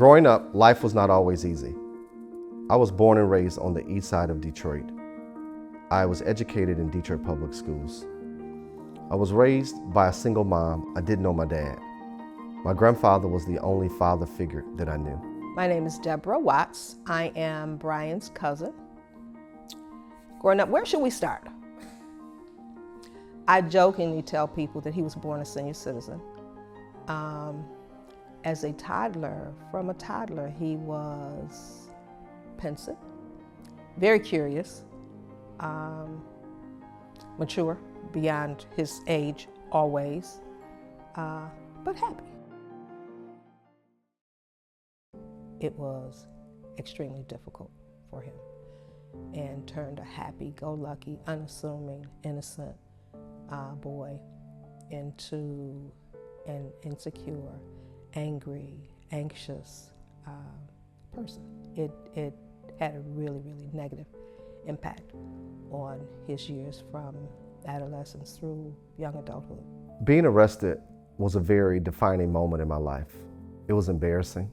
Growing up, life was not always easy. I was born and raised on the east side of Detroit. I was educated in Detroit public schools. I was raised by a single mom. I didn't know my dad. My grandfather was the only father figure that I knew. My name is Deborah Watts. I am Brian's cousin. Growing up, where should we start? I jokingly tell people that he was born a senior citizen. As a toddler, from a toddler, he was pensive, very curious, mature beyond his age always, but happy. It was extremely difficult for him and turned a happy-go-lucky, unassuming, innocent boy into an insecure, angry, anxious person. It had a really, really negative impact on his years from adolescence through young adulthood. Being arrested was a very defining moment in my life. It was embarrassing,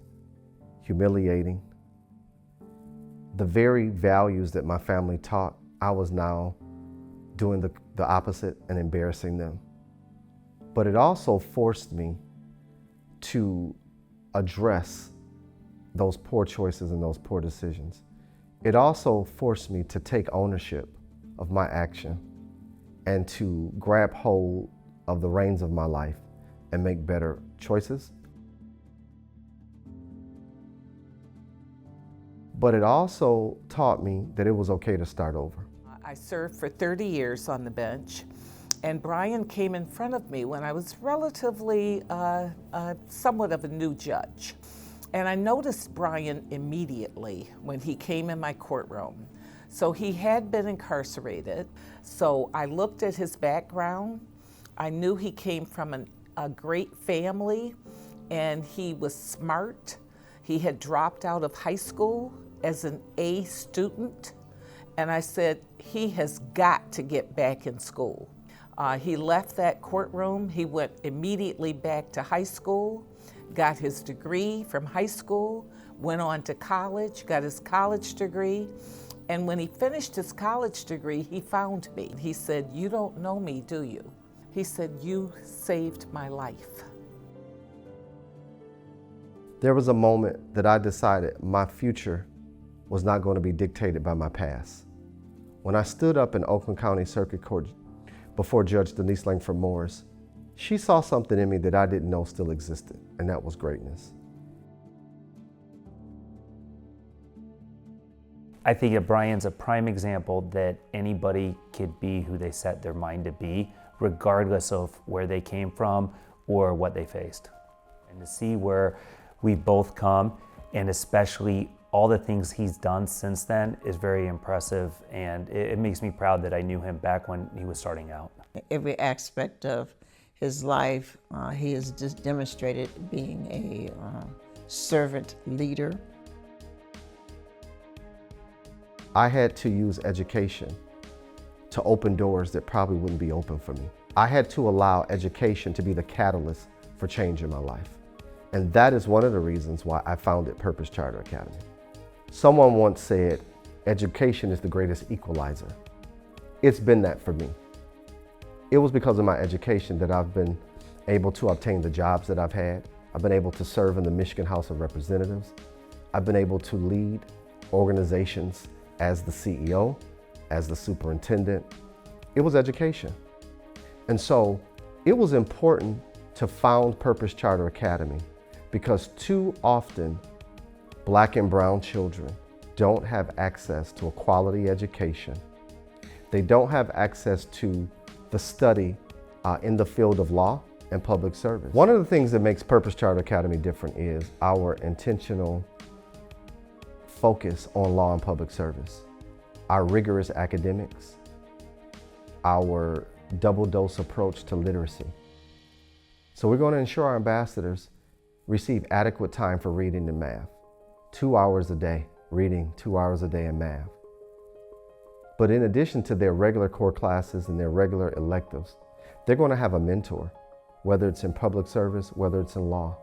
humiliating. The very values that my family taught, I was now doing the opposite and embarrassing them. But it also forced me to address those poor choices and those poor decisions. It also forced me to take ownership of my action and to grab hold of the reins of my life and make better choices. But it also taught me that it was okay to start over. I served for 30 years on the bench, and Brian came in front of me when I was relatively somewhat of a new judge. And I noticed Brian immediately when he came in my courtroom. So he had been incarcerated, so I looked at his background. I knew he came from a great family, and he was smart. He had dropped out of high school as an A student, and I said, he has got to get back in school. He left that courtroom. He went immediately back to high school, got his degree from high school, went on to college, got his college degree, and when he finished his college degree, he found me. He said, "You don't know me, do you?" He said, "You saved my life." There was a moment that I decided my future was not going to be dictated by my past. When I stood up in Oakland County Circuit Court before Judge Denise Langford Morris, she saw something in me that I didn't know still existed, and that was greatness. I think that Brian's a prime example that anybody could be who they set their mind to be, regardless of where they came from or what they faced. And to see where we've both come, and especially all the things he's done since then, is very impressive, and it makes me proud that I knew him back when he was starting out. Every aspect of his life, he has just demonstrated being a servant leader. I had to use education to open doors that probably wouldn't be open for me. I had to allow education to be the catalyst for change in my life. And that is one of the reasons why I founded Purpose Charter Academy. Someone once said, education is the greatest equalizer. It's been that for me. It was because of my education that I've been able to obtain the jobs that I've had. I've been able to serve in the Michigan House of Representatives. I've been able to lead organizations as the CEO, as the superintendent. It was education. And so it was important to found Purpose Charter Academy because too often Black and brown children don't have access to a quality education. They don't have access to the study in the field of law and public service. One of the things that makes Purpose Charter Academy different is our intentional focus on law and public service, our rigorous academics, our double dose approach to literacy. So we're going to ensure our ambassadors receive adequate time for reading and math. 2 hours a day reading, 2 hours a day in math. But in addition to their regular core classes and their regular electives, they're going to have a mentor, whether it's in public service, whether it's in law.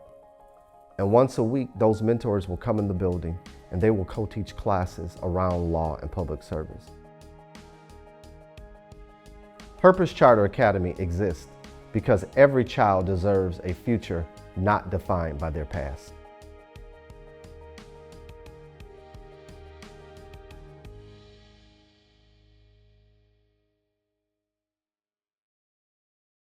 And once a week, those mentors will come in the building and they will co-teach classes around law and public service. Purpose Charter Academy exists because every child deserves a future not defined by their past.